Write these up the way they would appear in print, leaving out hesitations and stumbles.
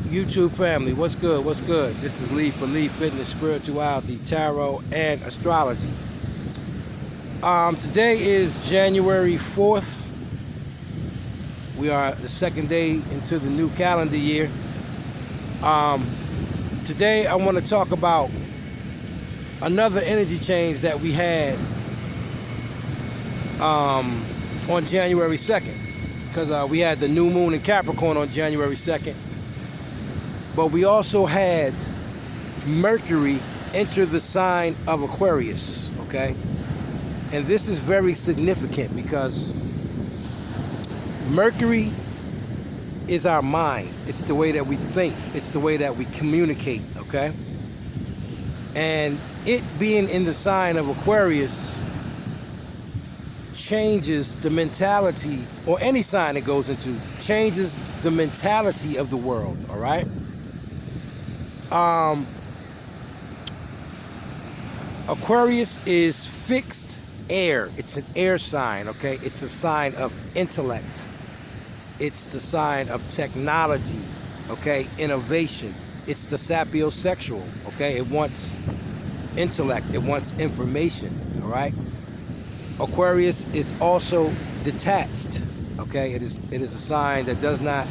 YouTube family, what's good? What's good? This is Lee for Lee Fitness, Spirituality, Tarot, and Astrology. Today is January 4th. We are the second day into the new calendar year. Today I want to talk about another energy change that we had on January 2nd. Because we had the new moon in Capricorn on January 2nd. But we also had Mercury enter the sign of Aquarius, okay? And this is very significant because Mercury is our mind. It's the way that we think. It's the way that we communicate, okay? And it being in the sign of Aquarius changes the mentality, or any sign it goes into, changes the mentality of the world, all right? Aquarius is fixed air. It's an air sign, okay? It's a sign of intellect. It's the sign of technology, okay? Innovation. It's the sapiosexual, okay? It wants intellect. It wants information, all right? Aquarius is also detached, okay? It is a sign that does not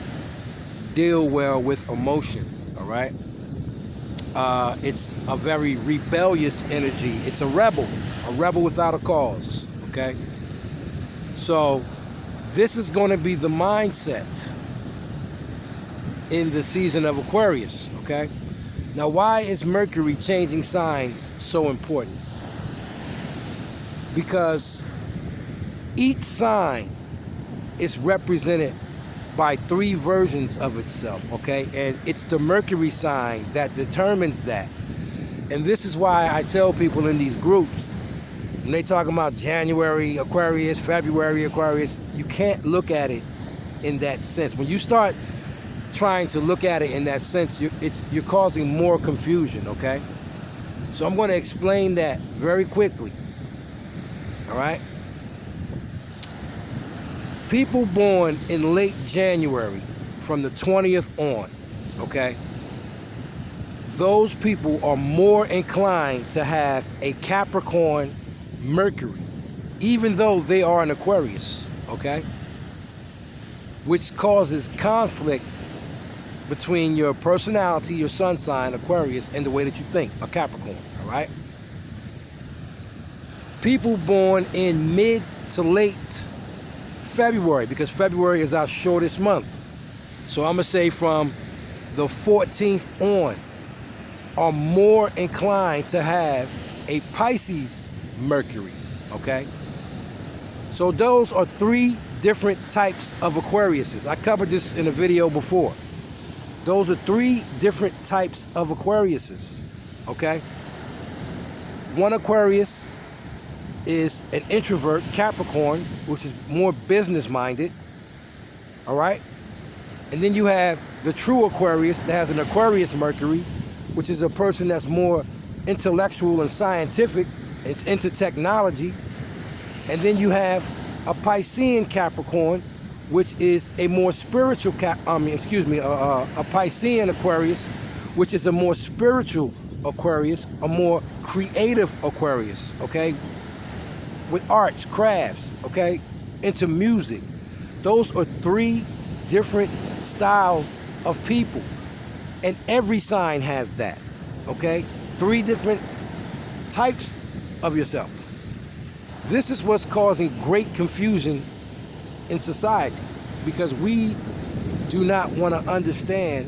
deal well with emotion, all right? It's a very rebellious energy. It's a rebel without a cause, okay? So this is going to be the mindset in the season of Aquarius, okay? Now, why is Mercury changing signs so important? Because each sign is represented by three versions of itself, okay? And it's the Mercury sign that determines that. And this is why I tell people in these groups, when they talk about January Aquarius, February Aquarius, you can't look at it in that sense. When you start trying to look at it in that sense, you're causing more confusion, okay? So I'm going to explain that very quickly, all right? People born in late January, from the 20th on, okay, those people are more inclined to have a Capricorn Mercury, even though they are an Aquarius, okay, which causes conflict between your personality, your sun sign, Aquarius, and the way that you think, a Capricorn, all right? People born in mid to late February, because February is our shortest month. So I'm going to say from the 14th on, are more inclined to have a Pisces Mercury, okay? So those are three different types of Aquariuses. I covered this in a video before. Those are three different types of Aquariuses, okay? One Aquarius is an introvert, Capricorn, which is more business-minded, all right? And then you have the true Aquarius that has an Aquarius Mercury, which is a person that's more intellectual and scientific. It's into technology. And then you have a Piscean Capricorn, which is a more spiritual, a Piscean Aquarius, which is a more spiritual Aquarius, a more creative Aquarius, okay? With arts, crafts, okay, into music. Those are three different styles of people. And every sign has that, okay? Three different types of yourself. This is what's causing great confusion in society, because we do not want to understand,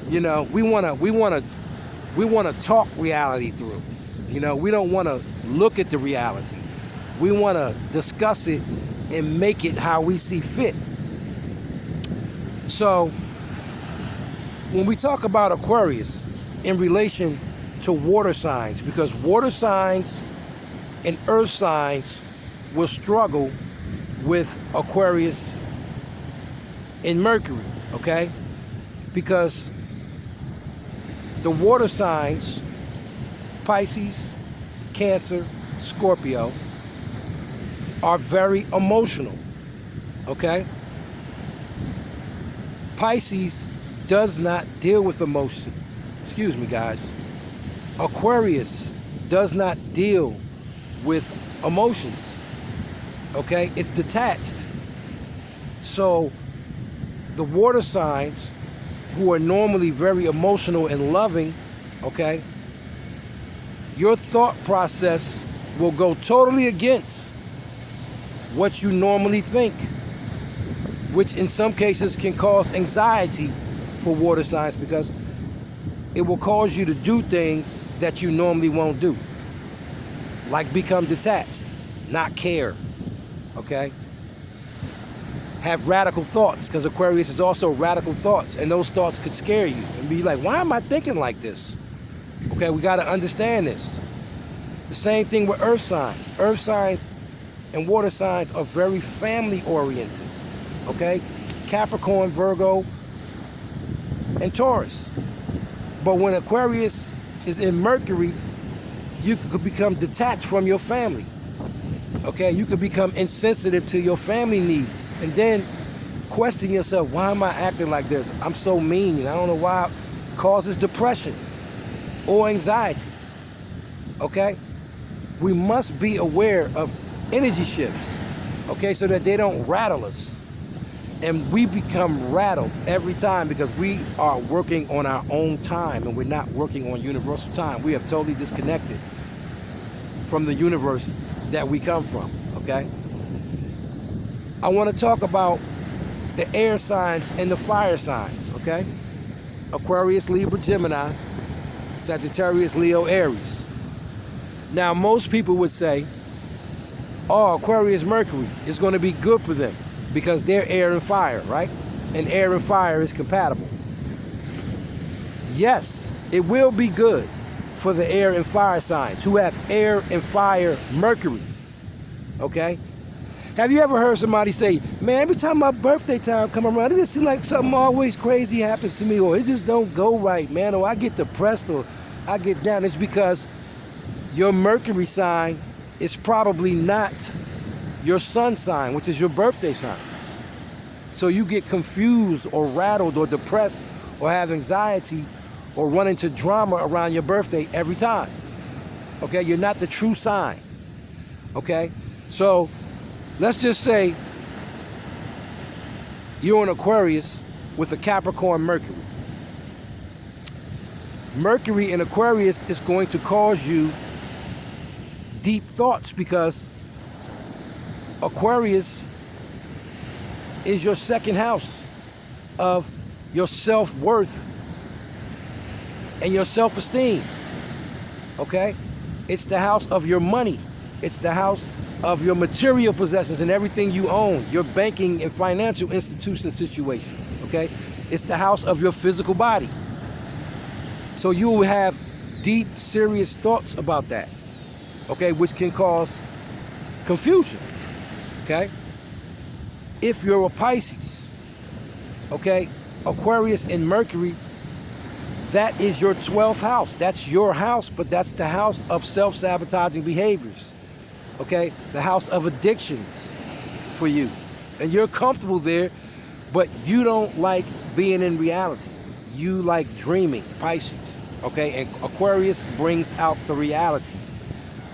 you know, we want to talk reality through. You know, we don't want to look at the reality. We want to discuss it and make it how we see fit. So, when we talk about Aquarius in relation to water signs, because water signs and earth signs will struggle with Aquarius and Mercury, okay? Because the water signs, Pisces, Cancer, Scorpio, are very emotional, okay? Pisces does not deal with emotion. Excuse me, guys. Aquarius does not deal with emotions. Okay? It's detached. So the water signs, who are normally very emotional and loving, okay, your thought process will go totally against what you normally think, which in some cases can cause anxiety for water signs, because it will cause you to do things that you normally won't do, like become detached, not care, okay? Have radical thoughts, because Aquarius is also radical thoughts, and those thoughts could scare you and be like, why am I thinking like this? Okay, we got to understand this. The same thing with earth signs. Earth signs and water signs are very family oriented, okay? Capricorn, Virgo, and Taurus. But when Aquarius is in Mercury, you could become detached from your family. Okay, you could become insensitive to your family needs, and then question yourself, why am I acting like this? I'm so mean. I don't know why. It causes depression or anxiety. Okay, we must be aware of energy shifts, okay, so that they don't rattle us. And we become rattled every time because we are working on our own time and we're not working on universal time. We have totally disconnected from the universe that we come from, okay? I want to talk about the air signs and the fire signs, okay? Aquarius, Libra, Gemini, Sagittarius, Leo, Aries. Now, most people would say, oh, Aquarius, Mercury is going to be good for them because they're air and fire, right? And air and fire is compatible. Yes, it will be good for the air and fire signs who have air and fire Mercury, okay? Have you ever heard somebody say, man, every time my birthday time come around, it just seems like something always crazy happens to me, or it just don't go right, man, or I get depressed, or I get down? It's because your Mercury sign is probably not your sun sign, which is your birthday sign. So you get confused or rattled or depressed or have anxiety or run into drama around your birthday every time. Okay, you're not the true sign. Okay, so let's just say you're an Aquarius with a Capricorn Mercury. Mercury in Aquarius is going to cause you deep thoughts because Aquarius is your second house of your self-worth and your self-esteem, okay? It's the house of your money. It's the house of your material possessions and everything you own, your banking and financial institution situations, okay? It's the house of your physical body. So you will have deep, serious thoughts about that, okay, which can cause confusion, okay? If you're a Pisces, okay, Aquarius and Mercury, that is your 12th house. That's your house, but that's the house of self-sabotaging behaviors, okay? The house of addictions for you. And you're comfortable there, but you don't like being in reality. You like dreaming, Pisces, okay? And Aquarius brings out the reality,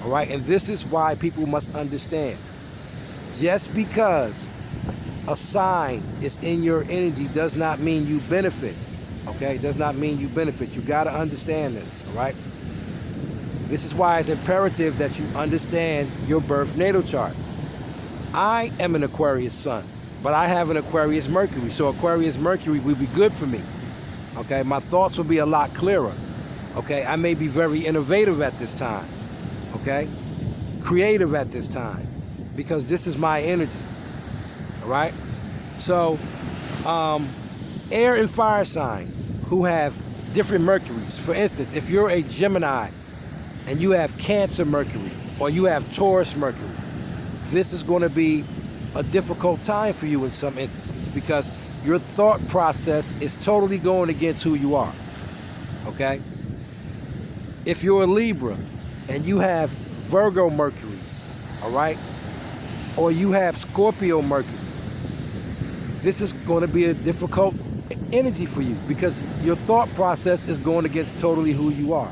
all right? And this is why people must understand. Just because a sign is in your energy does not mean you benefit, okay? Does not mean you benefit. You got to understand this, all right? This is why it's imperative that you understand your birth natal chart. I am an Aquarius sun, but I have an Aquarius Mercury, so Aquarius Mercury will be good for me, okay? My thoughts will be a lot clearer, okay? I may be very innovative at this time, okay? Creative at this time, because this is my energy. All right, so air and fire signs who have different Mercuries. For instance, if you're a Gemini and you have Cancer Mercury or you have Taurus Mercury, this is going to be a difficult time for you in some instances because your thought process is totally going against who you are, okay? If you're a Libra and you have Virgo Mercury, all right, or you have Scorpio Mercury, this is going to be a difficult energy for you because your thought process is going against totally who you are,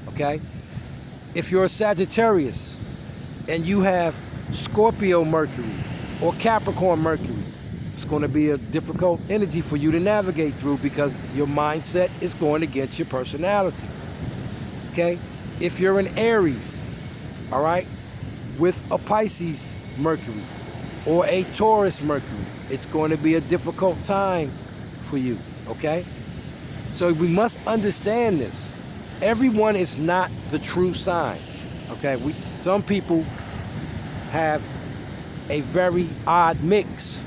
okay? If you're a Sagittarius and you have Scorpio Mercury or Capricorn Mercury, it's going to be a difficult energy for you to navigate through because your mindset is going against your personality, okay? If you're an Aries, all right, with a Pisces Mercury or a Taurus Mercury, it's going to be a difficult time for you, okay? So we must understand this. Everyone is not the true sign, okay? Some people have a very odd mix.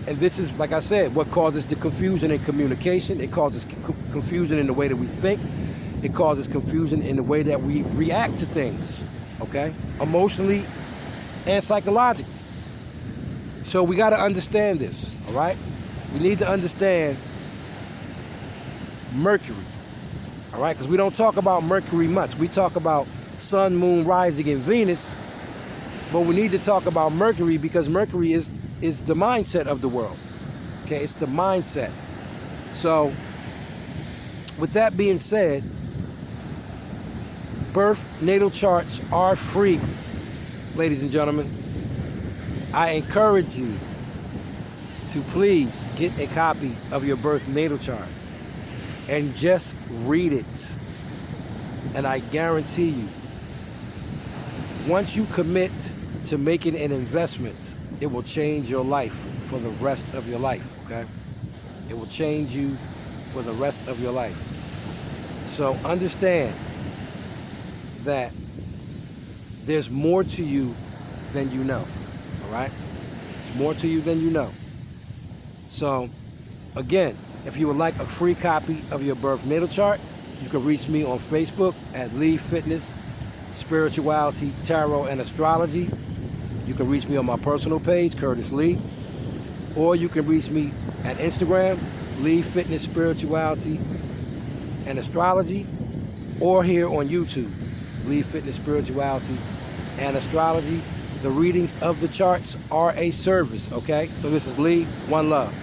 And this is, like I said, what causes the confusion in communication. It causes confusion in the way that we think. It causes confusion in the way that we react to things, okay? Emotionally and psychologically. So we got to understand this, all right? We need to understand Mercury, all right? Because we don't talk about Mercury much. We talk about Sun, Moon, rising, and Venus. But we need to talk about Mercury because Mercury is the mindset of the world, okay? It's the mindset. So with that being said, birth natal charts are free, ladies and gentlemen. I encourage you to please get a copy of your birth natal chart and just read it. And I guarantee you, once you commit to making an investment, it will change your life for the rest of your life, okay? It will change you for the rest of your life. So understand that there's more to you than you know, all right? It's more to you than you know. So, again, if you would like a free copy of your birth natal chart, you can reach me on Facebook at Lee Fitness, Spirituality, Tarot, and Astrology. You can reach me on my personal page, Curtis Lee, or you can reach me at Instagram, Lee Fitness, Spirituality, and Astrology, or here on YouTube, Lee Fitness, Spirituality, and Astrology. The readings of the charts are a service, okay? So this is Lee, one love.